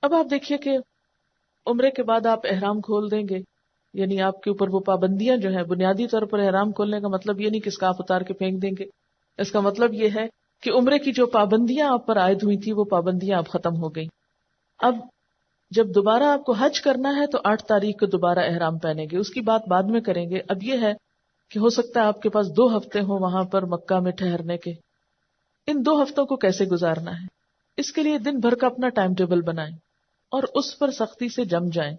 اب آپ دیکھیے کہ عمرے کے بعد آپ احرام کھول دیں گے، یعنی آپ کے اوپر وہ پابندیاں جو ہیں، بنیادی طور پر احرام کھولنے کا مطلب یہ نہیں کہ اسکارف اتار کے پھینک دیں گے، اس کا مطلب یہ ہے کہ عمرے کی جو پابندیاں آپ پر عائد ہوئی تھی وہ پابندیاں اب ختم ہو گئی. اب جب دوبارہ آپ کو حج کرنا ہے تو 8 تاریخ کو دوبارہ احرام پہنیں گے، اس کی بات بعد میں کریں گے. اب یہ ہے کہ ہو سکتا ہے آپ کے پاس 2 ہفتے ہوں وہاں پر مکہ میں ٹھہرنے کے. ان 2 ہفتوں کو کیسے گزارنا ہے، اس کے لیے دن بھر کا اپنا ٹائم ٹیبل بنائیں اور اس پر سختی سے جم جائیں،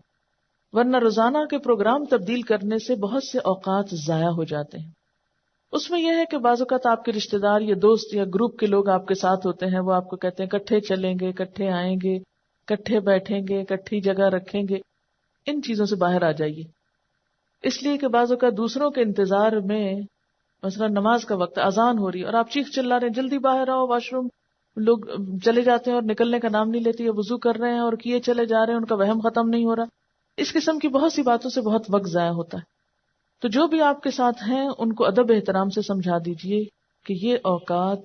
ورنہ روزانہ کے پروگرام تبدیل کرنے سے بہت سے اوقات ضائع ہو جاتے ہیں. اس میں یہ ہے کہ بعض اوقات آپ کے رشتہ دار یا دوست یا گروپ کے لوگ آپ کے ساتھ ہوتے ہیں، وہ آپ کو کہتے ہیں کٹھے چلیں گے، کٹھے آئیں گے، کٹھے بیٹھیں گے، کٹھی جگہ رکھیں گے. ان چیزوں سے باہر آ جائیے، اس لیے کہ بعض اوقات دوسروں کے انتظار میں، مثلا نماز کا وقت، اذان ہو رہی ہے اور آپ چیخ چلا رہے ہیں جلدی باہر آؤ، واش روم، لوگ چلے جاتے ہیں اور نکلنے کا نام نہیں لیتے، یا وضو کر رہے ہیں اور کیے چلے جا رہے ہیں، ان کا وہم ختم نہیں ہو رہا. اس قسم کی بہت سی باتوں سے بہت وقت ضائع ہوتا ہے. تو جو بھی آپ کے ساتھ ہیں ان کو ادب احترام سے سمجھا دیجئے کہ یہ اوقات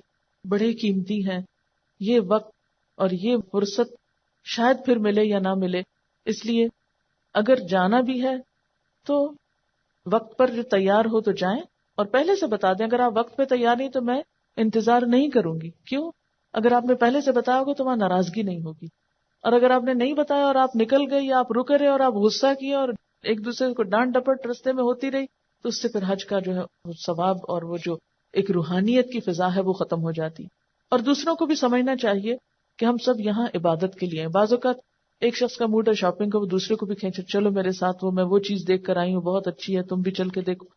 بڑے قیمتی ہیں، یہ وقت اور یہ فرصت شاید پھر ملے یا نہ ملے، اس لیے اگر جانا بھی ہے تو وقت پر جو تیار ہو تو جائیں، اور پہلے سے بتا دیں اگر آپ وقت پہ تیار نہیں تو میں انتظار نہیں کروں گی. کیوں؟ اگر آپ نے پہلے سے بتایا ہوگا تو وہاں ناراضگی نہیں ہوگی، اور اگر آپ نے نہیں بتایا اور آپ نکل گئے یا آپ رکے رہے اور آپ غصہ کیے اور ایک دوسرے کو ڈانٹ ڈپٹ رستے میں ہوتی رہی تو اس سے پھر حج کا جو ہے وہ ثواب اور وہ جو ایک روحانیت کی فضا ہے وہ ختم ہو جاتی. اور دوسروں کو بھی سمجھنا چاہیے کہ ہم سب یہاں عبادت کے لیے ہیں. بعض اوقات ایک شخص کا موڈ ہے شاپنگ کا، وہ دوسرے کو بھی کھینچے چلو میرے ساتھ، وہ میں وہ چیز دیکھ کر آئی ہوں بہت اچھی ہے تم بھی چل کے دیکھو.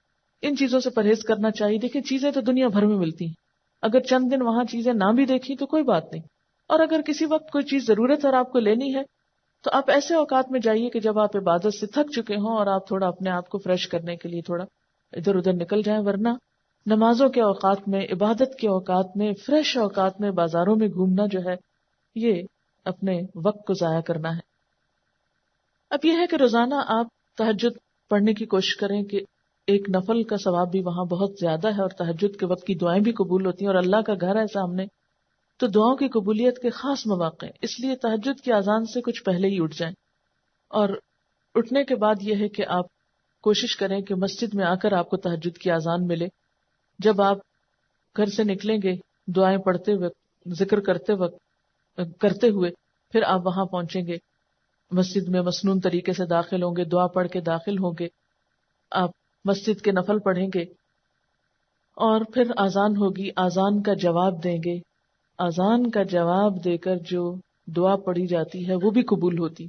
ان چیزوں سے پرہیز کرنا چاہیے. دیکھیں چیزیں تو دنیا بھر میں ملتی ہیں، اگر چند دن وہاں چیزیں نہ بھی دیکھی تو کوئی بات نہیں. اور اگر کسی وقت کوئی چیز ضرورت ہے اور آپ کو لینی ہے تو آپ ایسے اوقات میں جائیے کہ جب آپ عبادت سے تھک چکے ہوں اور آپ تھوڑا اپنے آپ کو فریش کرنے کے لیے تھوڑا ادھر ادھر نکل جائیں. ورنہ نمازوں کے اوقات میں، عبادت کے اوقات میں، فریش اوقات میں بازاروں میں گھومنا جو ہے یہ اپنے وقت کو ضائع کرنا ہے. اب یہ ہے کہ روزانہ آپ تہجد پڑھنے کی کوشش کریں کہ ایک نفل کا ثواب بھی وہاں بہت زیادہ ہے، اور تہجد کے وقت کی دعائیں بھی قبول ہوتی ہیں اور اللہ کا گھر ہے سامنے تو دعاؤں کی قبولیت کے خاص مواقع ہیں. اس لیے تہجد کی اذان سے کچھ پہلے ہی اٹھ جائیں، اور اٹھنے کے بعد یہ ہے کہ آپ کوشش کریں کہ مسجد میں آ کر آپ کو تہجد کی اذان ملے. جب آپ گھر سے نکلیں گے دعائیں پڑھتے ہوئے، ذکر کرتے ہوئے پھر آپ وہاں پہنچیں گے، مسجد میں مسنون طریقے سے داخل ہوں گے، دعا پڑھ کے داخل ہوں گے، آپ مسجد کے نفل پڑھیں گے اور پھر اذان ہوگی، اذان کا جواب دیں گے. اذان کا جواب دے کر جو دعا پڑھی جاتی ہے وہ بھی قبول ہوتی.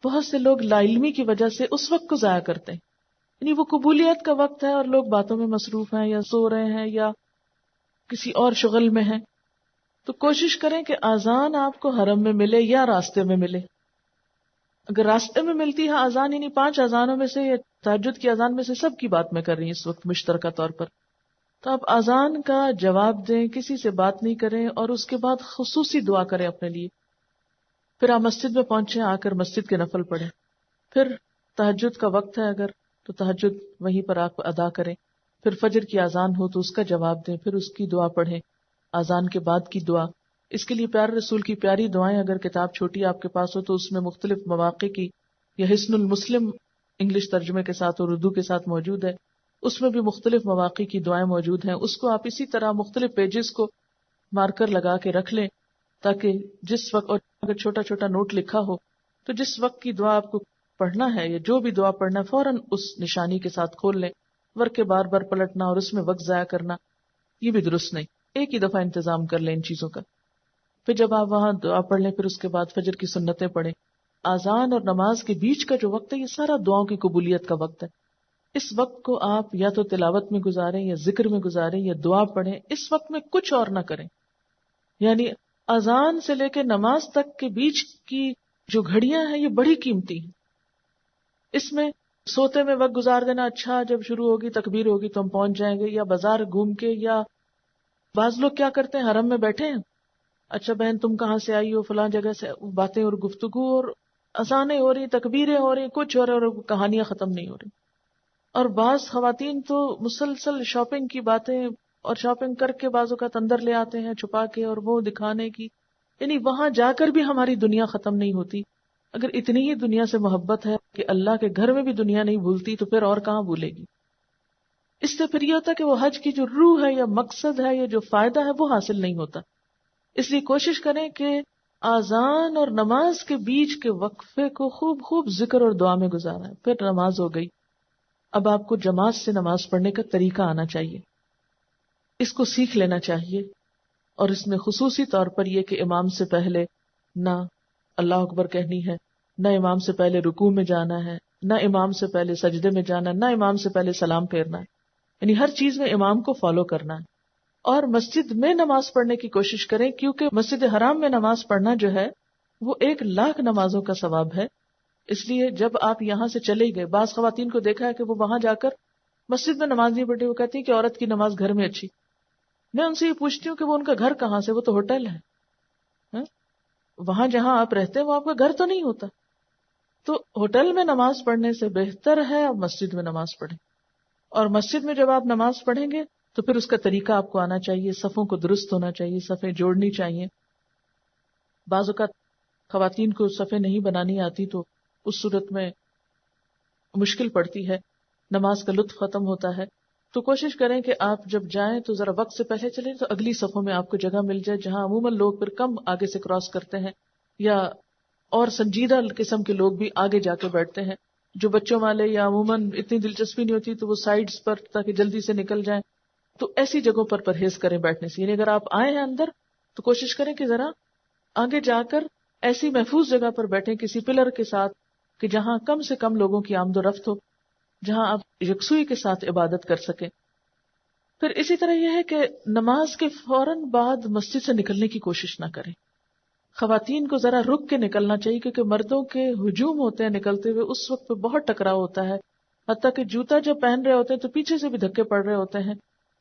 بہت سے لوگ لا علمی کی وجہ سے اس وقت کو ضائع کرتے ہیں، یعنی وہ قبولیت کا وقت ہے اور لوگ باتوں میں مصروف ہیں یا سو رہے ہیں یا کسی اور شغل میں ہیں. تو کوشش کریں کہ اذان آپ کو حرم میں ملے یا راستے میں ملے. اگر راستے میں ملتی ہے اذان، یعنی 5 اذانوں میں سے یا تہجد کی اذان میں سے سب کی بات میں کر رہی ہوں اس وقت مشترکہ طور پر، تو آپ اذان کا جواب دیں، کسی سے بات نہیں کریں اور اس کے بعد خصوصی دعا کریں اپنے لیے. پھر آپ مسجد میں پہنچیں، آ کر مسجد کے نفل پڑھیں. پھر تہجد کا وقت ہے اگر تو تہجد وہیں پر آپ ادا کریں. پھر فجر کی اذان ہو تو اس کا جواب دیں، پھر اس کی دعا پڑھیں، اذان کے بعد کی دعا. اس کے لیے پیارے رسول کی پیاری دعائیں، اگر کتاب چھوٹی آپ کے پاس ہو تو اس میں مختلف مواقع کی، یا حسن المسلم انگلش ترجمے کے ساتھ اور اردو کے ساتھ موجود ہے، اس میں بھی مختلف مواقع کی دعائیں موجود ہیں. اس کو آپ اسی طرح مختلف پیجز کو مارکر لگا کے رکھ لیں تاکہ جس وقت، اور اگر چھوٹا چھوٹا نوٹ لکھا ہو تو جس وقت کی دعا آپ کو پڑھنا ہے یا جو بھی دعا پڑھنا ہے فوراً اس نشانی کے ساتھ کھول لیں. ورکہ بار بار پلٹنا اور اس میں وقت ضائع کرنا یہ بھی درست نہیں. ایک ہی دفعہ انتظام کر لیں ان چیزوں کا. پھر جب آپ وہاں دعا پڑھ لیں پھر اس کے بعد فجر کی سنتیں پڑھیں. اذان اور نماز کے بیچ کا جو وقت ہے یہ سارا دعاؤں کی قبولیت کا وقت ہے. اس وقت کو آپ یا تو تلاوت میں گزاریں یا ذکر میں گزاریں یا دعا پڑھیں. اس وقت میں کچھ اور نہ کریں. یعنی اذان سے لے کے نماز تک کے بیچ کی جو گھڑیاں ہیں یہ بڑی قیمتی ہیں. اس میں سوتے میں وقت گزار دینا، اچھا جب شروع ہوگی تکبیر ہوگی تو ہم پہنچ جائیں گے، یا بازار گھوم کے، یا بعض لوگ کیا کرتے ہیں حرم میں بیٹھے ہیں، اچھا بہن تم کہاں سے آئی ہو، فلاں جگہ سے، باتیں اور گفتگو اور اذانیں ہو رہی، تکبیریں ہو رہی، کچھ ہو رہا اور کہانیاں ختم نہیں ہو رہی. اور بعض خواتین تو مسلسل شاپنگ کی باتیں، اور شاپنگ کر کے بعض اوقات اندر لے آتے ہیں چھپا کے اور وہ دکھانے کی. یعنی وہاں جا کر بھی ہماری دنیا ختم نہیں ہوتی. اگر اتنی ہی دنیا سے محبت ہے کہ اللہ کے گھر میں بھی دنیا نہیں بھولتی تو پھر اور کہاں بھولے گی. اس سے پھر یہ ہوتا ہے کہ وہ حج کی جو روح ہے یا مقصد ہے یا جو فائدہ ہے وہ حاصل نہیں ہوتا. اس لیے کوشش کریں کہ اذان اور نماز کے بیچ کے وقفے کو خوب خوب ذکر اور دعا میں گزاریں. پھر نماز ہو گئی. اب آپ کو جماعت سے نماز پڑھنے کا طریقہ آنا چاہیے، اس کو سیکھ لینا چاہیے. اور اس میں خصوصی طور پر یہ کہ امام سے پہلے نہ اللہ اکبر کہنی ہے، نہ امام سے پہلے رکوع میں جانا ہے، نہ امام سے پہلے سجدے میں جانا، نہ امام سے پہلے سلام پھیرنا ہے. یعنی ہر چیز میں امام کو فالو کرنا ہے. اور مسجد میں نماز پڑھنے کی کوشش کریں، کیونکہ مسجد حرام میں نماز پڑھنا جو ہے وہ 1,00,000 نمازوں کا ثواب ہے. اس لیے جب آپ یہاں سے چلے گئے، بعض خواتین کو دیکھا ہے کہ وہ وہاں جا کر مسجد میں نماز نہیں پڑھتی، وہ کہتی ہیں کہ عورت کی نماز گھر میں اچھی. میں ان سے یہ پوچھتی ہوں کہ وہ ان کا گھر کہاں سے؟ وہ تو ہوٹل ہے. وہاں جہاں آپ رہتے ہیں وہ آپ کا گھر تو نہیں ہوتا. تو ہوٹل میں نماز پڑھنے سے بہتر ہے آپ مسجد میں نماز پڑھیں. اور مسجد میں جب آپ نماز پڑھیں گے تو پھر اس کا طریقہ آپ کو آنا چاہیے، صفوں کو درست ہونا چاہیے، صفیں جوڑنی چاہیے. بعض اوقات خواتین کو صفیں نہیں بنانی آتی تو اس صورت میں مشکل پڑتی ہے، نماز کا لطف ختم ہوتا ہے. تو کوشش کریں کہ آپ جب جائیں تو ذرا وقت سے پہلے چلیں تو اگلی صفوں میں آپ کو جگہ مل جائے، جہاں عموماً لوگ پھر کم آگے سے کراس کرتے ہیں، یا اور سنجیدہ قسم کے لوگ بھی آگے جا کے بیٹھتے ہیں. جو بچوں والے یا عموماً اتنی دلچسپی نہیں ہوتی تو وہ سائیڈز پر تاکہ جلدی سے نکل جائیں. تو ایسی جگہوں پر پرہیز کریں بیٹھنے سے. یعنی اگر آپ آئے ہیں اندر تو کوشش کریں کہ ذرا آگے جا کر ایسی محفوظ جگہ پر بیٹھیں کسی پلر کے ساتھ کہ جہاں کم سے کم لوگوں کی آمد و رفت ہو، جہاں آپ یکسوئی کے ساتھ عبادت کر سکیں. پھر اسی طرح یہ ہے کہ نماز کے فوراً بعد مسجد سے نکلنے کی کوشش نہ کریں. خواتین کو ذرا رک کے نکلنا چاہیے، کیونکہ مردوں کے ہجوم ہوتے ہیں نکلتے ہوئے، اس وقت پہ بہت ٹکراؤ ہوتا ہے. حتیٰ کہ جوتا جب پہن رہے ہوتے ہیں تو پیچھے سے بھی دھکے پڑ رہے ہوتے ہیں.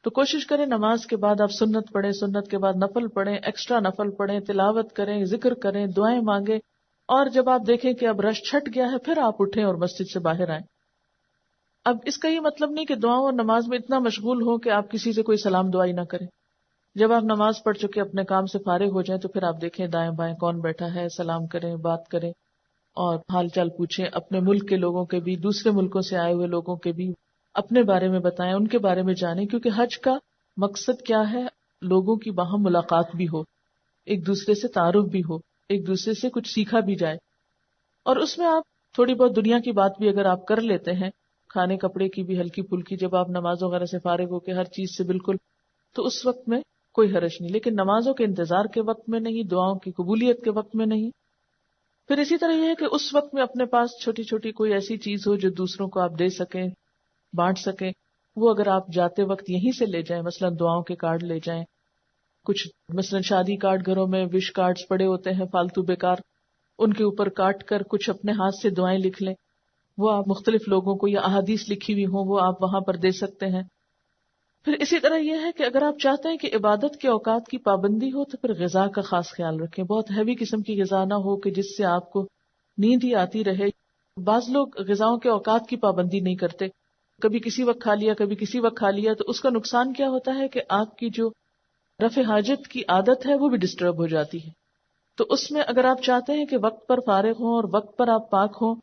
تو کوشش کریں نماز کے بعد آپ سنت پڑھیں، سنت کے بعد نفل پڑھیں، ایکسٹرا نفل پڑھیں، تلاوت کریں، ذکر کریں، دعائیں مانگیں. اور جب آپ دیکھیں کہ اب رش چھٹ گیا ہے پھر آپ اٹھیں اور مسجد سے باہر آئیں. اب اس کا یہ مطلب نہیں کہ دعاؤں اور نماز میں اتنا مشغول ہو کہ آپ کسی سے کوئی سلام دعائی نہ کریں. جب آپ نماز پڑھ چکے اپنے کام سے فارغ ہو جائیں تو پھر آپ دیکھیں دائیں بائیں کون بیٹھا ہے، سلام کریں، بات کریں اور حال چال پوچھیں. اپنے ملک کے لوگوں کے بھی، دوسرے ملکوں سے آئے ہوئے لوگوں کے بھی اپنے بارے میں بتائیں، ان کے بارے میں جانیں. کیونکہ حج کا مقصد کیا ہے؟ لوگوں کی باہم ملاقات بھی ہو، ایک دوسرے سے تعارف بھی ہو، ایک دوسرے سے کچھ سیکھا بھی جائے. اور اس میں آپ تھوڑی بہت دنیا کی بات بھی اگر آپ کر لیتے ہیں، کھانے کپڑے کی بھی ہلکی پھلکی، جب آپ نماز وغیرہ سے فارغ ہو کے ہر چیز سے بالکل، تو اس وقت میں کوئی حرج نہیں. لیکن نمازوں کے انتظار کے وقت میں نہیں، دعاؤں کی قبولیت کے وقت میں نہیں. پھر اسی طرح یہ ہے کہ اس وقت میں اپنے پاس چھوٹی چھوٹی کوئی ایسی چیز ہو جو دوسروں کو آپ دے سکیں، بانٹ سکیں. وہ اگر آپ جاتے وقت یہیں سے لے جائیں، مثلا دعاؤں کے کارڈ لے جائیں. کچھ مثلا شادی کارڈ گھروں میں وش کارڈز پڑے ہوتے ہیں فالتو بیکار، ان کے اوپر کاٹ کر کچھ اپنے ہاتھ سے دعائیں لکھ لیں. وہ آپ مختلف لوگوں کو، یا احادیث لکھی ہوئی ہوں وہ آپ وہاں پر دے سکتے ہیں. پھر اسی طرح یہ ہے کہ اگر آپ چاہتے ہیں کہ عبادت کے اوقات کی پابندی ہو تو پھر غذا کا خاص خیال رکھیں. بہت ہیوی قسم کی غذا نہ ہو کہ جس سے آپ کو نیند ہی آتی رہے. بعض لوگ غذاؤں کے اوقات کی پابندی نہیں کرتے، کبھی کسی وقت کھا لیا، کبھی کسی وقت کھا لیا. تو اس کا نقصان کیا ہوتا ہے کہ آپ کی جو رفع حاجت کی عادت ہے وہ بھی ڈسٹرب ہو جاتی ہے. تو اس میں اگر آپ چاہتے ہیں کہ وقت پر فارغ ہوں اور وقت پر آپ پاک ہوں،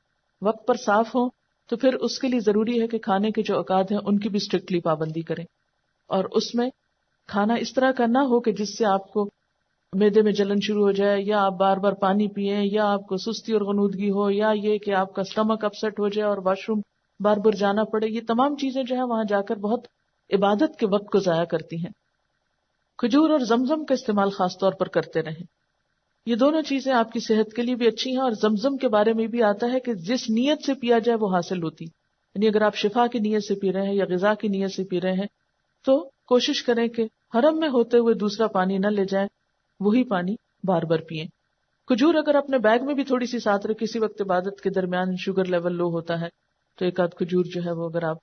وقت پر صاف ہوں، تو پھر اس کے لیے ضروری ہے کہ کھانے کے جو اوقات ہیں ان کی بھی اسٹرکٹلی پابندی کریں. اور اس میں کھانا اس طرح کا نہ ہو کہ جس سے آپ کو معدے میں جلن شروع ہو جائے، یا آپ بار بار پانی پئیں، یا آپ کو سستی اور غنودگی ہو، یا یہ کہ آپ کا اسٹمک اپسٹ ہو جائے اور واش روم بار بار جانا پڑے. یہ تمام چیزیں جو ہیں وہاں جا کر بہت عبادت کے وقت کو ضائع کرتی ہیں. کھجور اور زمزم کا استعمال خاص طور پر کرتے رہیں. یہ دونوں چیزیں آپ کی صحت کے لیے بھی اچھی ہیں، اور زمزم کے بارے میں بھی آتا ہے کہ جس نیت سے پیا جائے وہ حاصل ہوتی. یعنی اگر آپ شفا کی نیت سے پی رہے ہیں یا غذا کی نیت سے پی رہے ہیں تو کوشش کریں کہ حرم میں ہوتے ہوئے دوسرا پانی نہ لے جائیں، وہی پانی بار بار پئیں. کھجور اگر اپنے بیگ میں بھی تھوڑی سی ساتھ رکھ، کسی وقت عبادت کے درمیان شوگر لیول لو ہوتا ہے تو ایک آدھ کھجور جو ہے وہ اگر آپ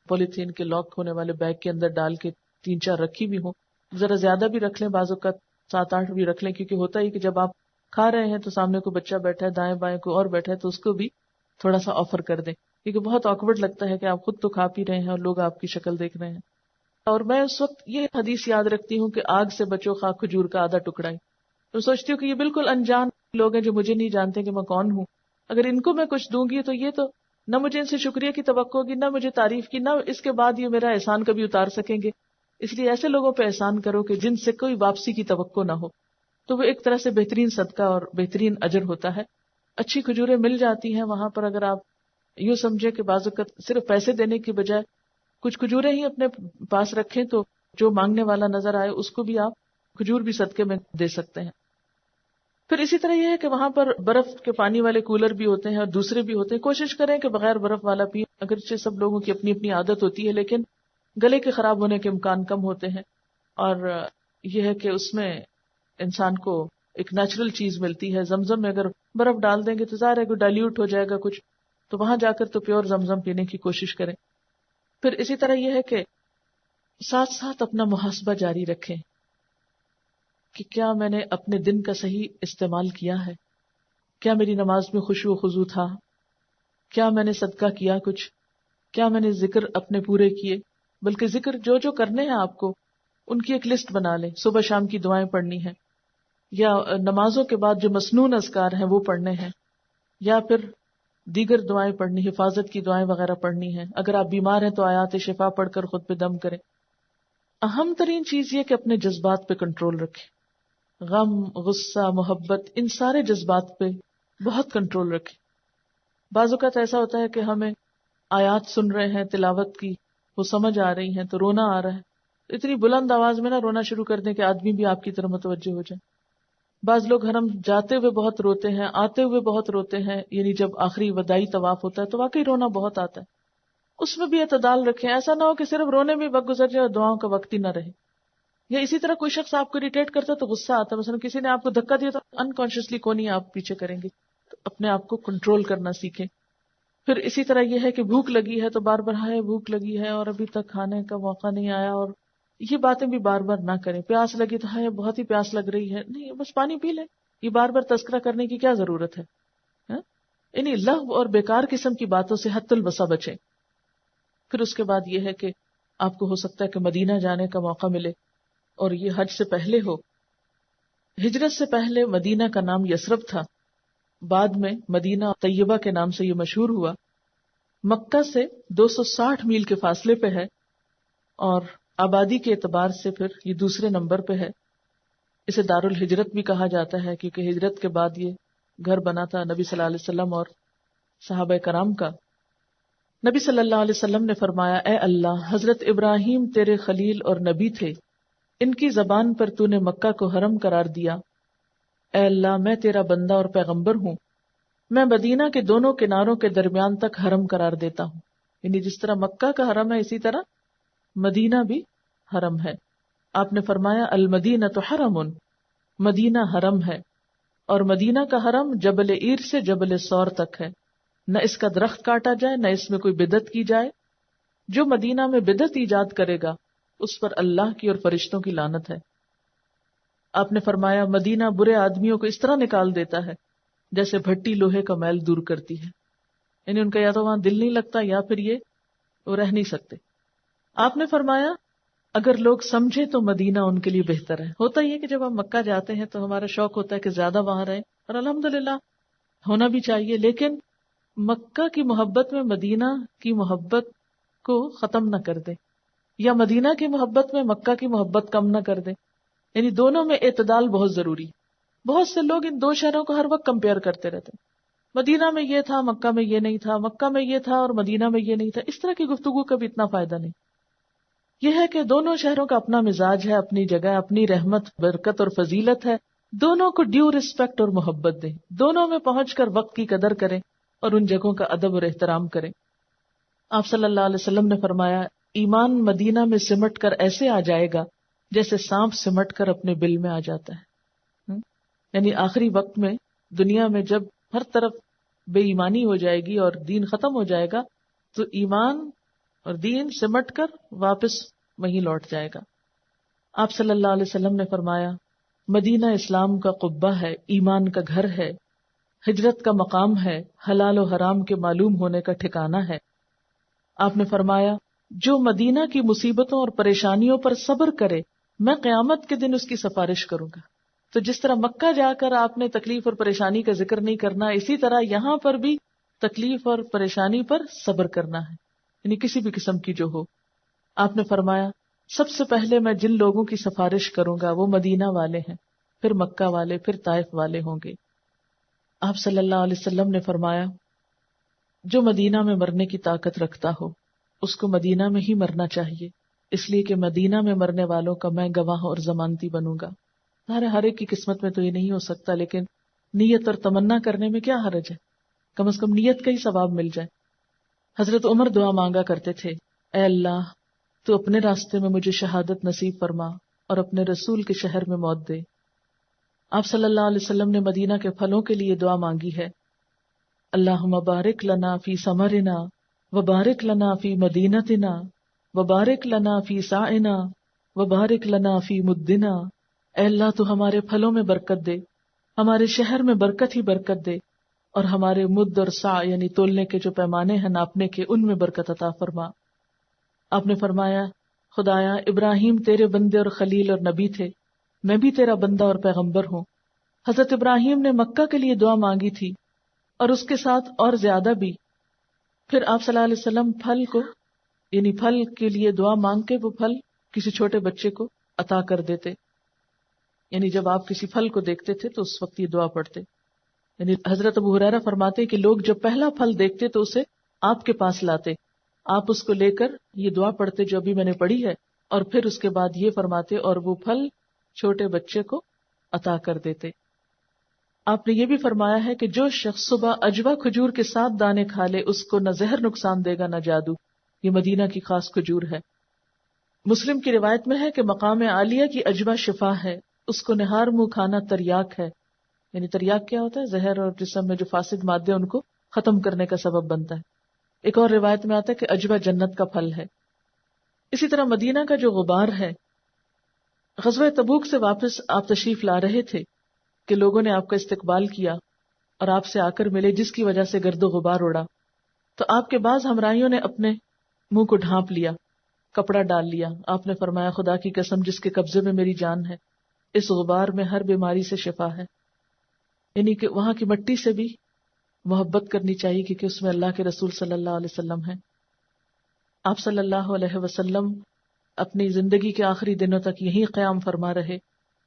پولیتھین کے لاک ہونے والے بیگ کے اندر ڈال کے 3-4 رکھی بھی ہوں، ذرا زیادہ بھی رکھ لیں، بعض اوقات 7-8 بھی رکھ لیں. کیونکہ ہوتا ہی کہ جب آپ کھا رہے ہیں تو سامنے کو بچہ بیٹھا ہے، دائیں بائیں کو اور بیٹھا ہے، تو اس کو بھی تھوڑا سا آفر کر دیں. کیونکہ بہت آکورڈ لگتا ہے کہ آپ خود تو کھا پی رہے ہیں اور لوگ آپ کی شکل دیکھ رہے ہیں. اور میں اس وقت یہ حدیث یاد رکھتی ہوں کہ آگ سے بچو خواہ کھجور کا آدھا ٹکڑا ہی. تو سوچتی ہوں کہ یہ بالکل انجان لوگ ہیں جو مجھے نہیں جانتے کہ میں کون ہوں. اگر ان کو میں کچھ دوں گی تو یہ تو نہ مجھے ان سے شکریہ کی توقع ہوگی، نہ مجھے تعریف کی، نہ اس کے بعد یہ میرا احسان کبھی اتار سکیں گے. اس لیے ایسے لوگوں پہ احسان کرو کہ جن سے کوئی واپسی کی توقع نہ ہو. تو وہ ایک طرح سے بہترین صدقہ اور بہترین اجر ہوتا ہے. اچھی کھجوریں مل جاتی ہیں وہاں پر. اگر آپ یوں سمجھے کہ بعض اوقات صرف پیسے دینے کی بجائے کچھ کھجوریں ہی اپنے پاس رکھیں تو جو مانگنے والا نظر آئے اس کو بھی آپ کھجور بھی صدقے میں دے سکتے ہیں. پھر اسی طرح یہ ہے کہ وہاں پر برف کے پانی والے کولر بھی ہوتے ہیں اور دوسرے بھی ہوتے ہیں. کوشش کریں کہ بغیر برف والا پئیں. اگرچہ سب لوگوں کی اپنی اپنی عادت ہوتی ہے لیکن گلے کے خراب ہونے کے امکان کم ہوتے ہیں. اور یہ ہے کہ اس میں انسان کو ایک نیچرل چیز ملتی ہے. زمزم میں اگر برف ڈال دیں گے تو ظاہر ہے کہ ڈائلیوٹ ہو جائے گا کچھ، تو وہاں جا کر تو پیور زمزم پینے کی کوشش کریں. پھر اسی طرح یہ ہے کہ ساتھ ساتھ اپنا محاسبہ جاری رکھیں کہ کیا میں نے اپنے دن کا صحیح استعمال کیا ہے، کیا میری نماز میں خشوع و خضوع تھا، کیا میں نے صدقہ کیا کچھ، کیا میں نے ذکر اپنے پورے کیے. بلکہ ذکر جو کرنے ہیں آپ کو ان کی ایک لسٹ بنا لیں. صبح شام کی دعائیں پڑھنی ہیں، یا نمازوں کے بعد جو مسنون اذکار ہیں وہ پڑھنے ہیں، یا پھر دیگر دعائیں پڑھنی، حفاظت کی دعائیں وغیرہ پڑھنی ہیں. اگر آپ بیمار ہیں تو آیات شفا پڑھ کر خود پہ دم کریں. اہم ترین چیز یہ کہ اپنے جذبات پہ کنٹرول رکھیں. غم، غصہ، محبت، ان سارے جذبات پہ بہت کنٹرول رکھیں. بعض اوقات ایسا ہوتا ہے کہ ہمیں آیات سن رہے ہیں تلاوت کی، وہ سمجھ آ رہی ہیں تو رونا آ رہا ہے. اتنی بلند آواز میں نہ رونا شروع کر دیں کہ آدمی بھی آپ کی طرف متوجہ ہو جائے. بعض لوگ حرم جاتے ہوئے بہت روتے ہیں، آتے ہوئے بہت روتے ہیں. یعنی جب آخری وداعی طواف ہوتا ہے تو واقعی رونا بہت آتا ہے. اس میں بھی اعتدال رکھیں. ایسا نہ ہو کہ صرف رونے میں وقت گزر جائے اور دعاؤں کا وقت ہی نہ رہے. یا اسی طرح کوئی شخص آپ کو اریٹیٹ کرتا ہے تو غصہ آتا ہے، مثلا کسی نے آپ کو دھکا دیا تو انکانشیسلی کون ہی آپ پیچھے کریں گے. تو اپنے آپ کو کنٹرول کرنا سیکھیں. پھر اسی طرح یہ ہے کہ بھوک لگی ہے تو بار بار ہائے بھوک لگی ہے اور ابھی تک کھانے کا موقع نہیں آیا، اور یہ باتیں بھی بار بار نہ کریں. پیاس لگی تو ہائے بہت ہی پیاس لگ رہی ہے، نہیں بس پانی پی لیں. یہ بار بار تذکرہ کرنے کی کیا ضرورت ہے؟ یعنی لغو اور بیکار قسم کی باتوں سے حد الوسع بچیں. پھر اس کے بعد یہ ہے کہ آپ کو ہو سکتا ہے کہ مدینہ جانے کا موقع ملے اور یہ حج سے پہلے ہو. ہجرت سے پہلے مدینہ کا نام یثرب تھا، بعد میں مدینہ طیبہ کے نام سے یہ مشہور ہوا. مکہ سے 260 میل کے فاصلے پہ ہے اور آبادی کے اعتبار سے پھر یہ دوسرے نمبر پہ ہے. اسے دار الہجرت بھی کہا جاتا ہے کیونکہ ہجرت کے بعد یہ گھر بنا تھا نبی صلی اللہ علیہ وسلم اور صحابہ کرام کا. نبی صلی اللہ علیہ وسلم نے فرمایا، اے اللہ، حضرت ابراہیم تیرے خلیل اور نبی تھے، ان کی زبان پر تو نے مکہ کو حرم قرار دیا. اے اللہ، میں تیرا بندہ اور پیغمبر ہوں، میں مدینہ کے دونوں کناروں کے درمیان تک حرم قرار دیتا ہوں. یعنی جس طرح مکہ کا حرم ہے اسی طرح مدینہ بھی حرم ہے. آپ نے فرمایا المدینہ تو حرم، مدینہ حرم ہے، اور مدینہ کا حرم جبل عیر سے جبل سور تک ہے. نہ اس کا درخت کاٹا جائے، نہ اس میں کوئی بدعت کی جائے. جو مدینہ میں بدعت ایجاد کرے گا اس پر اللہ کی اور فرشتوں کی لعنت ہے. آپ نے فرمایا مدینہ برے آدمیوں کو اس طرح نکال دیتا ہے جیسے بھٹی لوہے کا میل دور کرتی ہے. یعنی ان کا یا تو وہاں دل نہیں لگتا یا پھر یہ وہ رہ نہیں سکتے. آپ نے فرمایا اگر لوگ سمجھے تو مدینہ ان کے لیے بہتر ہے. ہوتا ہی ہے کہ جب ہم مکہ جاتے ہیں تو ہمارا شوق ہوتا ہے کہ زیادہ وہاں رہیں، اور الحمدللہ ہونا بھی چاہیے، لیکن مکہ کی محبت میں مدینہ کی محبت کو ختم نہ کر دے، یا مدینہ کی محبت میں مکہ کی محبت کم نہ کر دے. یعنی دونوں میں اعتدال بہت ضروری. بہت سے لوگ ان دو شہروں کو ہر وقت کمپیئر کرتے رہتے ہیں، مدینہ میں یہ تھا مکہ میں یہ نہیں تھا، مکہ میں یہ تھا اور مدینہ میں یہ نہیں تھا. اس طرح کی گفتگو کا بھی اتنا فائدہ نہیں. یہ ہے کہ دونوں شہروں کا اپنا مزاج ہے، اپنی جگہ، اپنی رحمت، برکت اور فضیلت ہے. دونوں کو ڈیو رسپیکٹ اور محبت دیں، دونوں میں پہنچ کر وقت کی قدر کریں اور ان جگہوں کا ادب اور احترام کریں. آپ صلی اللہ علیہ وسلم نے فرمایا ایمان مدینہ میں سمٹ کر ایسے آ جائے گا جیسے سانپ سمٹ کر اپنے بل میں آ جاتا ہے. یعنی آخری وقت میں دنیا میں جب ہر طرف بے ایمانی ہو جائے گی اور دین ختم ہو جائے گا تو ایمان اور دین سمٹ کر واپس وہیں لوٹ جائے گا. آپ صلی اللہ علیہ وسلم نے فرمایا مدینہ اسلام کا قبہ ہے، ایمان کا گھر ہے، ہجرت کا مقام ہے، حلال و حرام کے معلوم ہونے کا ٹھکانہ ہے. آپ نے فرمایا جو مدینہ کی مصیبتوں اور پریشانیوں پر صبر کرے میں قیامت کے دن اس کی سفارش کروں گا. تو جس طرح مکہ جا کر آپ نے تکلیف اور پریشانی کا ذکر نہیں کرنا، اسی طرح یہاں پر بھی تکلیف اور پریشانی پر صبر کرنا ہے، یعنی کسی بھی قسم کی جو ہو۔ آپ نے فرمایا سب سے پہلے میں جن لوگوں کی سفارش کروں گا وہ مدینہ والے ہیں، پھر مکہ والے، پھر طائف والے ہوں گے۔ آپ صلی اللہ علیہ وسلم نے فرمایا جو مدینہ میں مرنے کی طاقت رکھتا ہو اس کو مدینہ میں ہی مرنا چاہیے، اس لیے کہ مدینہ میں مرنے والوں کا میں گواہ اور ضمانتی بنوں گا۔ ہر ایک کی قسمت میں تو یہ نہیں ہو سکتا، لیکن نیت اور تمنا کرنے میں کیا حرج ہے، کم از کم نیت کا ہی ثواب مل جائے۔ حضرت عمر دعا مانگا کرتے تھے، اے اللہ تو اپنے راستے میں مجھے شہادت نصیب فرما اور اپنے رسول کے شہر میں موت دے۔ آپ صلی اللہ علیہ وسلم نے مدینہ کے پھلوں کے لیے دعا مانگی ہے، اللہم بارک لنا فی ثمرنا وبارک لنا فی مدینتنا وبارک لنا فی ساعنا وبارک لنا فی مدنا۔ اے اللہ تو ہمارے پھلوں میں برکت دے، ہمارے شہر میں برکت ہی برکت دے، اور ہمارے مد اور سا یعنی تولنے کے جو پیمانے ہیں ناپنے کے ان میں برکت عطا فرما۔ آپ نے فرمایا خدایا ابراہیم تیرے بندے اور خلیل اور نبی تھے، میں بھی تیرا بندہ اور پیغمبر ہوں۔ حضرت ابراہیم نے مکہ کے لیے دعا مانگی تھی اور اس کے ساتھ اور زیادہ بھی۔ پھر آپ صلی اللہ علیہ وسلم پھل کو یعنی پھل کے لیے دعا مانگ کے وہ پھل کسی چھوٹے بچے کو عطا کر دیتے، یعنی جب آپ کسی پھل کو دیکھتے تھے تو اس وقت یہ دعا پڑھتے۔ یعنی حضرت ابو ہریرہ فرماتے کہ لوگ جب پہلا پھل دیکھتے تو اسے آپ کے پاس لاتے، آپ اس کو لے کر یہ دعا پڑھتے جو ابھی میں نے پڑھی ہے، اور پھر اس کے بعد یہ فرماتے اور وہ پھل چھوٹے بچے کو عطا کر دیتے۔ آپ نے یہ بھی فرمایا ہے کہ جو شخص صبح اجوا کھجور کے 7 دانے کھا لے اس کو نہ زہر نقصان دے گا نہ جادو، یہ مدینہ کی خاص کھجور ہے۔ مسلم کی روایت میں ہے کہ مقام عالیہ کی اجوا شفا ہے، اس کو نہار منہ کھانا تریاک ہے، یعنی تریاک کیا ہوتا ہے؟ زہر اور جسم میں جو فاسد مادے ان کو ختم کرنے کا سبب بنتا ہے۔ ایک اور روایت میں آتا ہے کہ اجوا جنت کا پھل ہے۔ اسی طرح مدینہ کا جو غبار ہے، غزوہ تبوک سے واپس آپ تشریف لا رہے تھے کہ لوگوں نے آپ کا استقبال کیا اور آپ سے آ کر ملے، جس کی وجہ سے گرد و غبار اڑا، تو آپ کے بعض ہمراہیوں نے اپنے منہ کو ڈھانپ لیا، کپڑا ڈال لیا۔ آپ نے فرمایا خدا کی قسم جس کے قبضے میں میری جان ہے، اس غبار میں ہر بیماری سے شفا ہے، یعنی کہ وہاں کی مٹی سے بھی محبت کرنی چاہیے کیونکہ اس میں اللہ کے رسول صلی اللہ علیہ وسلم ہیں۔ آپ صلی اللہ علیہ وسلم اپنی زندگی کے آخری دنوں تک یہی قیام فرما رہے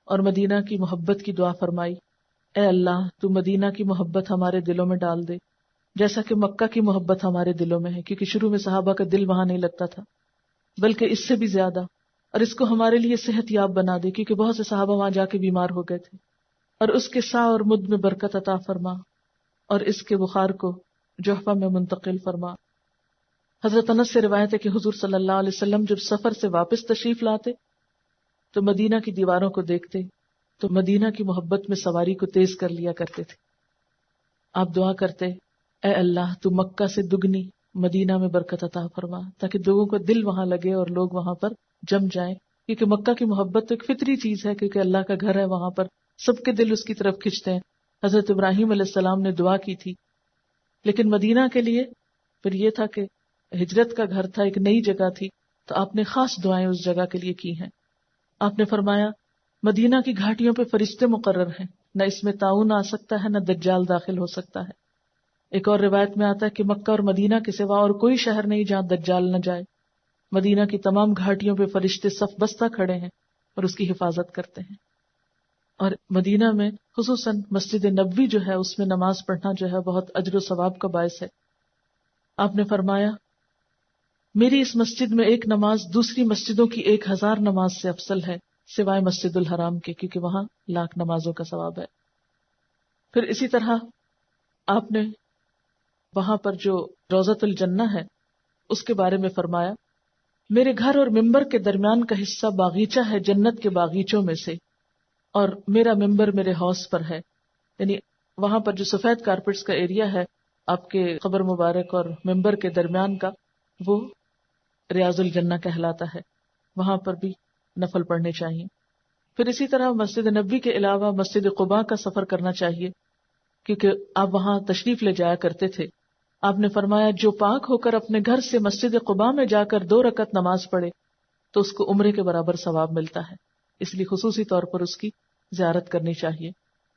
اور مدینہ کی محبت کی دعا فرمائی، اے اللہ تو مدینہ کی محبت ہمارے دلوں میں ڈال دے جیسا کہ مکہ کی محبت ہمارے دلوں میں ہے، کیونکہ شروع میں صحابہ کا دل وہاں نہیں لگتا تھا، بلکہ اس سے بھی زیادہ، اور اس کو ہمارے لیے صحت یاب بنا دے کیونکہ بہت سے صحابہ وہاں جا کے بیمار ہو گئے تھے، اور اس کے سا اور مد میں برکت عطا فرما اور اس کے بخار کو جحفہ میں منتقل فرما۔ حضرت انس سے روایت ہے کہ حضور صلی اللہ علیہ وسلم جب سفر سے واپس تشریف لاتے تو مدینہ کی دیواروں کو دیکھتے تو مدینہ کی محبت میں سواری کو تیز کر لیا کرتے تھے۔ آپ دعا کرتے، اے اللہ تو مکہ سے دگنی مدینہ میں برکت عطا فرما، تاکہ لوگوں کو دل وہاں لگے اور لوگ وہاں پر جم جائیں، کیونکہ مکہ کی محبت تو ایک فطری چیز ہے، کیونکہ اللہ کا گھر ہے، وہاں پر سب کے دل اس کی طرف کھنچتے ہیں۔ حضرت ابراہیم علیہ السلام نے دعا کی تھی، لیکن مدینہ کے لیے پھر یہ تھا کہ ہجرت کا گھر تھا، ایک نئی جگہ تھی، تو آپ نے خاص دعائیں اس جگہ کے لیے کی ہیں۔ آپ نے فرمایا مدینہ کی گھاٹیوں پہ فرشتے مقرر ہیں، نہ اس میں طاعون آ سکتا ہے نہ دجال داخل ہو سکتا ہے۔ ایک اور روایت میں آتا ہے کہ مکہ اور مدینہ کے سوا اور کوئی شہر نہیں جہاں دجال نہ جائے۔ مدینہ کی تمام گھاٹیوں پہ فرشتے صف بستہ کھڑے ہیں اور اس کی حفاظت کرتے ہیں۔ اور مدینہ میں خصوصاً مسجد نبوی جو ہے اس میں نماز پڑھنا جو ہے بہت اجر و ثواب کا باعث ہے۔ آپ نے فرمایا میری اس مسجد میں ایک نماز دوسری مسجدوں کی 1000 نماز سے افضل ہے سوائے مسجد الحرام کے، کیونکہ وہاں 1,00,000 نمازوں کا ثواب ہے۔ پھر اسی طرح آپ نے وہاں پر جو روضۃ الجنہ ہے اس کے بارے میں فرمایا میرے گھر اور ممبر کے درمیان کا حصہ باغیچہ ہے جنت کے باغیچوں میں سے، اور میرا ممبر میرے حوض پر ہے، یعنی وہاں پر جو سفید کارپیٹس کا ایریا ہے آپ کے قبر مبارک اور ممبر کے درمیان کا، وہ ریاض الجنہ کہلاتا ہے، وہاں پر بھی نفل پڑھنے چاہیے۔ پھر اسی طرح مسجد نبوی کے علاوہ مسجد قباء کا سفر کرنا چاہیے، کیونکہ آپ وہاں تشریف لے جایا کرتے تھے۔ آپ نے فرمایا جو پاک ہو کر اپنے گھر سے مسجد قباء میں جا کر 2 رکعت نماز پڑھے تو اس کو عمرے کے برابر ثواب ملتا ہے، اس لیے خصوصی طور پر اس کی زیارت کرنی چاہیے.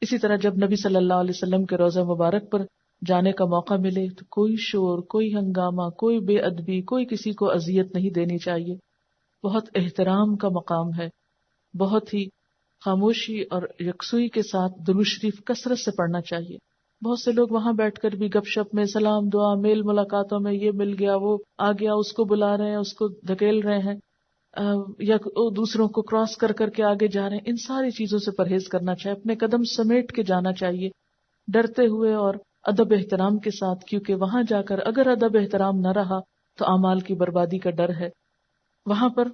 اسی طرح جب نبی صلی اللہ علیہ وسلم کے روضہ مبارک پر جانے کا موقع ملے تو کوئی شور، کوئی ہنگامہ، کوئی بے ادبی، کوئی کسی کو اذیت نہیں دینی چاہیے. بہت احترام کا مقام ہے، بہت ہی خاموشی اور یکسوئی کے ساتھ درود شریف کثرت سے پڑھنا چاہیے. بہت سے لوگ وہاں بیٹھ کر بھی گپ شپ میں، سلام دعا، میل ملاقاتوں میں یہ مل گیا، وہ آ گیا، اس کو بلا رہے ہیں، اس کو دھکیل رہے ہیں، یا دوسروں کو کراس کر کر کے آگے جا رہے ہیں. ان ساری چیزوں سے پرہیز کرنا چاہیے، اپنے قدم سمیٹ کے جانا چاہیے ڈرتے ہوئے اور ادب احترام کے ساتھ، کیونکہ وہاں جا کر اگر ادب احترام نہ رہا تو اعمال کی بربادی کا ڈر ہے. وہاں پر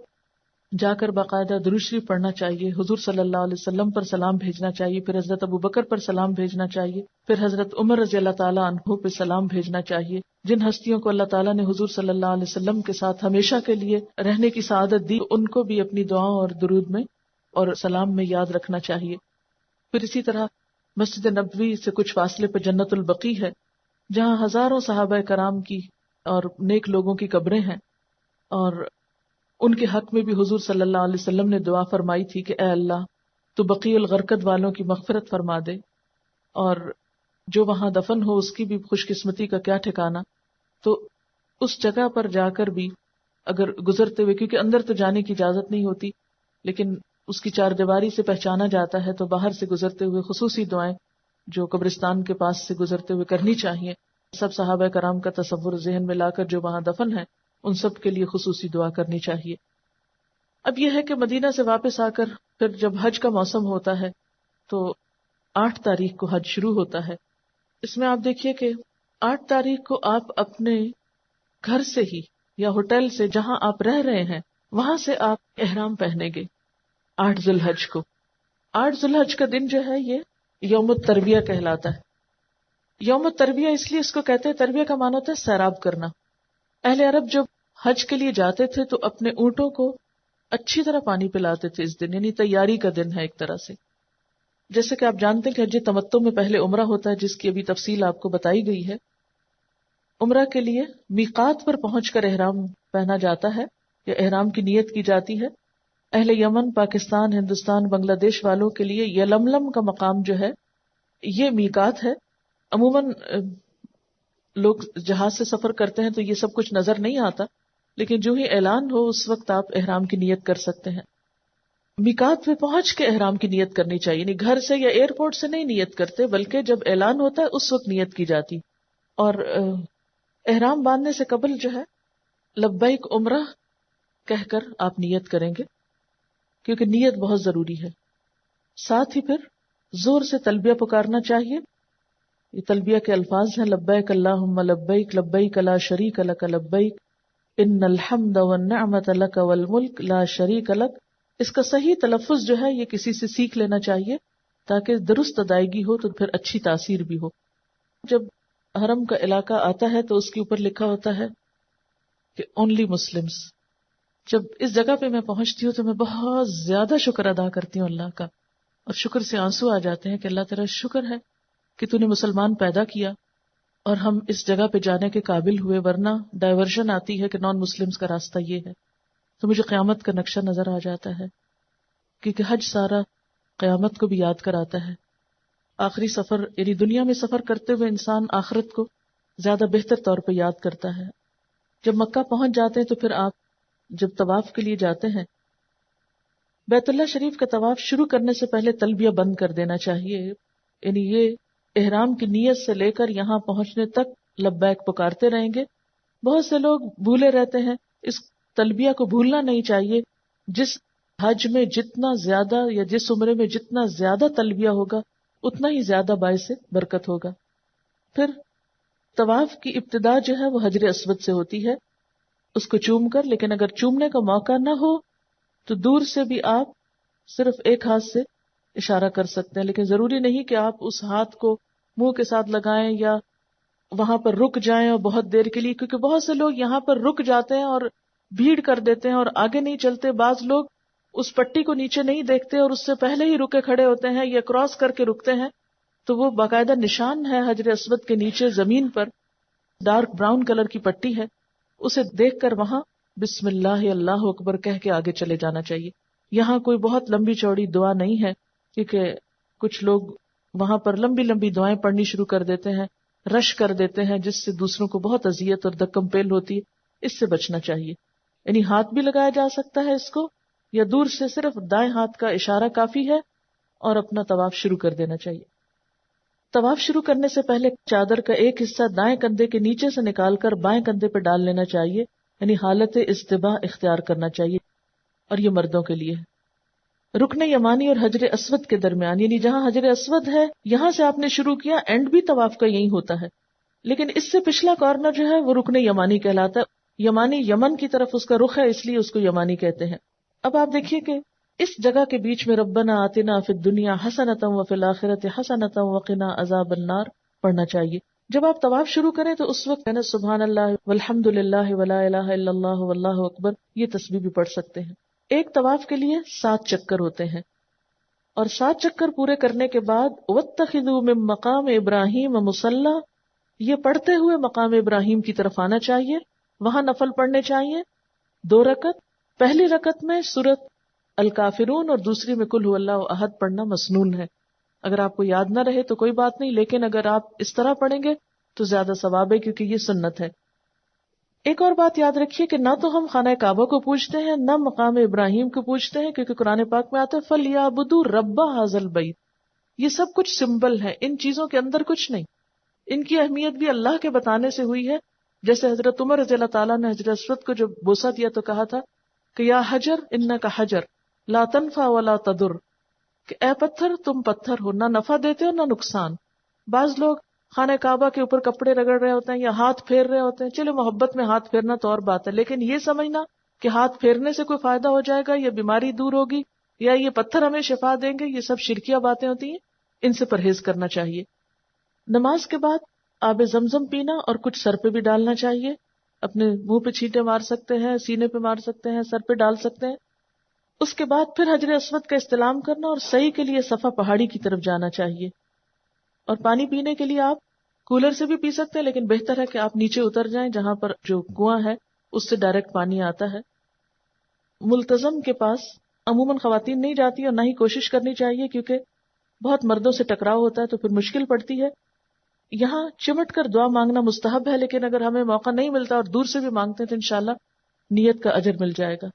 جا کر باقاعدہ درود شریف پڑھنا چاہیے، حضور صلی اللہ علیہ وسلم پر سلام بھیجنا چاہیے، پھر حضرت ابوبکر پر سلام بھیجنا چاہیے، پھر حضرت عمر رضی اللہ تعالیٰ عنہ پہ سلام بھیجنا چاہیے. جن ہستیوں کو اللہ تعالیٰ نے حضور صلی اللہ علیہ وسلم کے ساتھ ہمیشہ کے لیے رہنے کی سعادت دی، ان کو بھی اپنی دعاؤں اور درود میں اور سلام میں یاد رکھنا چاہیے. پھر اسی طرح مسجد نبوی سے کچھ فاصلے پر جنت البقیع ہے، جہاں ہزاروں صحابہ کرام کی اور نیک لوگوں کی قبریں ہیں، اور ان کے حق میں بھی حضور صلی اللہ علیہ وسلم نے دعا فرمائی تھی کہ اے اللہ تو بقیع الغرقد والوں کی مغفرت فرما دے، اور جو وہاں دفن ہو اس کی بھی خوش قسمتی کا کیا ٹھکانہ. تو اس جگہ پر جا کر بھی اگر گزرتے ہوئے، کیونکہ اندر تو جانے کی اجازت نہیں ہوتی لیکن اس کی چار دیواری سے پہچانا جاتا ہے، تو باہر سے گزرتے ہوئے خصوصی دعائیں جو قبرستان کے پاس سے گزرتے ہوئے کرنی چاہیے. سب صحابہ کرام کا تصور ذہن میں لا کر جو وہاں دفن ہے ان سب کے لیے خصوصی دعا کرنی چاہیے. اب یہ ہے کہ مدینہ سے واپس آ کر پھر جب حج کا موسم ہوتا ہے تو 8 تاریخ کو حج شروع ہوتا ہے. اس میں آپ دیکھیے کہ 8 تاریخ کو آپ اپنے گھر سے ہی یا ہوٹل سے جہاں آپ رہ رہے ہیں وہاں سے آپ احرام پہنیں گے 8 ذی الحج کو. 8 ذی الحج کا دن جو ہے یہ یوم الترویہ کہلاتا ہے. یوم الترویہ اس لیے اس کو کہتے ہیں، ترویہ کا معنی ہوتا ہے سیراب کرنا. اہل عرب جب حج کے لیے جاتے تھے تو اپنے اونٹوں کو اچھی طرح پانی پلاتے تھے اس دن، یعنی تیاری کا دن ہے ایک طرح سے. جیسے کہ آپ جانتے ہیں کہ حج تمتع میں پہلے عمرہ ہوتا ہے جس کی ابھی تفصیل آپ کو بتائی گئی ہے. عمرہ کے لیے میقات پر پہنچ کر احرام پہنا جاتا ہے یا احرام کی نیت کی جاتی ہے. اہل یمن، پاکستان، ہندوستان، بنگلہ دیش والوں کے لیے یلملم کا مقام جو ہے یہ میقات ہے. عموماً لوگ جہاز سے سفر کرتے ہیں تو یہ سب کچھ نظر نہیں آتا، لیکن جو ہی اعلان ہو اس وقت آپ احرام کی نیت کر سکتے ہیں. میقات پہ پہنچ کے احرام کی نیت کرنی چاہیے، یعنی گھر سے یا ایئرپورٹ سے نہیں نیت کرتے بلکہ جب اعلان ہوتا ہے اس وقت نیت کی جاتی. اور احرام باندھنے سے قبل جو ہے لبیک عمرہ کہہ کر آپ نیت کریں گے، کیونکہ نیت بہت ضروری ہے. ساتھ ہی پھر زور سے تلبیہ پکارنا چاہیے. یہ تلبیہ کے الفاظ ہیں لبیک اللہم لبیک لبیک لا شریک لک لبیک ان الحمد والنعمت لک والملک لا شریک لک. اس کا صحیح تلفظ جو ہے یہ کسی سے سیکھ لینا چاہیے تاکہ درست ادائیگی ہو تو پھر اچھی تاثیر بھی ہو. جب حرم کا علاقہ آتا ہے تو اس کے اوپر لکھا ہوتا ہے کہ اونلی مسلمز. جب اس جگہ پہ میں پہنچتی ہوں تو میں بہت زیادہ شکر ادا کرتی ہوں اللہ کا، اور شکر سے آنسو آ جاتے ہیں کہ اللہ تعالیٰ شکر ہے کہ تو نے مسلمان پیدا کیا اور ہم اس جگہ پہ جانے کے قابل ہوئے، ورنہ ڈائیورژن آتی ہے کہ نان مسلمز کا راستہ یہ ہے. تو مجھے قیامت کا نقشہ نظر آ جاتا ہے، کیونکہ حج سارا قیامت کو بھی یاد کراتا ہے. آخری سفر یعنی دنیا میں سفر کرتے ہوئے انسان آخرت کو زیادہ بہتر طور پہ یاد کرتا ہے. جب مکہ پہنچ جاتے ہیں تو پھر آپ جب طواف کے لیے جاتے ہیں بیت اللہ شریف کا طواف شروع کرنے سے پہلے تلبیہ بند کر دینا چاہیے. یعنی یہ احرام کی نیت سے لے کر یہاں پہنچنے تک لبیک پکارتے رہیں گے. بہت سے لوگ بھولے رہتے ہیں، اس تلبیہ کو بھولنا نہیں چاہیے. جس حج میں جتنا زیادہ یا جس عمرے میں جتنا زیادہ تلبیہ ہوگا اتنا ہی زیادہ باعث برکت ہوگا. پھر طواف کی ابتدا جو ہے وہ حجر اسود سے ہوتی ہے، اس کو چوم کر. لیکن اگر چومنے کا موقع نہ ہو تو دور سے بھی آپ صرف ایک ہاتھ سے اشارہ کر سکتے ہیں، لیکن ضروری نہیں کہ آپ اس ہاتھ کو منہ کے ساتھ لگائیں یا وہاں پر رک جائیں اور بہت دیر کے لیے، کیونکہ بہت سے لوگ یہاں پر رک جاتے ہیں اور بھیڑ کر دیتے ہیں اور آگے نہیں چلتے. بعض لوگ اس پٹی کو نیچے نہیں دیکھتے اور اس سے پہلے ہی رکے کھڑے ہوتے ہیں یا کراس کر کے رکتے ہیں. تو وہ باقاعدہ نشان ہے حجر اسود کے نیچے زمین پر، ڈارک براؤن کلر کی پٹی ہے، اسے دیکھ کر وہاں بسم اللہ اللہ اکبر کہہ کے آگے چلے جانا چاہیے. یہاں کوئی بہت لمبی چوڑی دعا نہیں ہے، کیونکہ کچھ لوگ وہاں پر لمبی لمبی دعائیں پڑھنی شروع کر دیتے ہیں، رش کر دیتے ہیں، جس سے دوسروں کو بہت اذیت اور دکم پیل ہوتی ہے. اس سے بچنا چاہیے. یعنی ہاتھ بھی لگایا جا سکتا ہے اس کو، یا دور سے صرف دائیں ہاتھ کا اشارہ کافی ہے اور اپنا طواف شروع کر دینا چاہیے. طواف شروع کرنے سے پہلے چادر کا ایک حصہ دائیں کندھے کے نیچے سے نکال کر بائیں کندھے پہ ڈال لینا چاہیے، یعنی حالت استباح اختیار کرنا چاہیے، اور یہ مردوں کے لیے ہے. رکن یمانی اور حجر اسود کے درمیان، یعنی جہاں حجر اسود ہے یہاں سے آپ نے شروع کیا، اینڈ بھی طواف کا یہی ہوتا ہے، لیکن اس سے پچھلا کارنر جو ہے وہ رکن یمانی کہلاتا ہے. یمانی یمن کی طرف اس کا رخ ہے، اس لیے اس کو یمانی کہتے ہیں. اب آپ دیکھیے کہ اس جگہ کے بیچ میں ربنا آتنا فی الدنیا حسنۃ وفی الآخرۃ حسنۃ وقنا عذاب النار پڑھنا چاہیے. جب آپ طواف شروع کریں تو اس وقت کہنا سبحان اللہ والحمد للہ ولا الہ الا اللہ واللہ اکبر، یہ تسبیح بھی پڑھ سکتے ہیں. ایک طواف کے لیے 7 چکر ہوتے ہیں، اور 7 چکر پورے کرنے کے بعد واتخذوا من مقام ابراہیم مصلی، یہ پڑھتے ہوئے مقام ابراہیم کی طرف آنا چاہیے. وہاں نفل پڑھنے چاہیے 2 رکعت. پہلی رکعت میں سورۃ الکافرون اور دوسری میں قل هو اللہ احد پڑھنا مسنون ہے. اگر آپ کو یاد نہ رہے تو کوئی بات نہیں، لیکن اگر آپ اس طرح پڑھیں گے تو زیادہ ثواب ہے، کیونکہ یہ سنت ہے. ایک اور بات یاد رکھیے کہ نہ تو ہم خانہ کعبہ کو پوجتے ہیں نہ مقام ابراہیم کو پوجتے ہیں، کیونکہ قرآن پاک میں آتا ہے فَلْيَعْبُدُوا رَبَّ هَٰذَا الْبَيْتِ. یہ سب کچھ سمبل ہے، ان چیزوں کے اندر کچھ نہیں. ان کی اہمیت بھی اللہ کے بتانے سے ہوئی ہے. جیسے حضرت عمر رضی اللہ تعالیٰ نے حجر اسود کو جب بوسہ دیا تو کہا تھا کہ یا حجر انکا حجر لا تنفع ولا تضر، کہ اے پتھر تم پتھر ہو، نہ نفع دیتے ہو نہ نقصان. بعض لوگ خانہ کعبہ کے اوپر کپڑے رگڑ رہے ہوتے ہیں یا ہاتھ پھیر رہے ہوتے ہیں. چلو محبت میں ہاتھ پھیرنا تو اور بات ہے، لیکن یہ سمجھنا کہ ہاتھ پھیرنے سے کوئی فائدہ ہو جائے گا یا بیماری دور ہوگی یا یہ پتھر ہمیں شفا دیں گے، یہ سب شرکیہ باتیں ہوتی ہیں. ان سے پرہیز کرنا چاہیے. نماز کے بعد آب زمزم پینا اور کچھ سر پہ بھی ڈالنا چاہیے. اپنے منہ پہ چھینٹے مار سکتے ہیں، سینے پہ مار سکتے ہیں، سر پہ ڈال سکتے ہیں. اس کے بعد پھر حجر اسود کا استلام کرنا اور سعی کے لیے صفا پہاڑی کی طرف جانا چاہیے. اور پانی پینے کے لیے آپ کولر سے بھی پی سکتے ہیں، لیکن بہتر ہے کہ آپ نیچے اتر جائیں جہاں پر جو کنواں ہے اس سے ڈائریکٹ پانی آتا ہے. ملتزم کے پاس عموماً خواتین نہیں جاتی اور نہ ہی کوشش کرنی چاہیے، کیونکہ بہت مردوں سے ٹکراؤ ہوتا ہے تو پھر مشکل پڑتی ہے. یہاں چمٹ کر دعا مانگنا مستحب ہے، لیکن اگر ہمیں موقع نہیں ملتا اور دور سے بھی مانگتے ہیں تو انشاءاللہ نیت کا اجر مل جائے گا.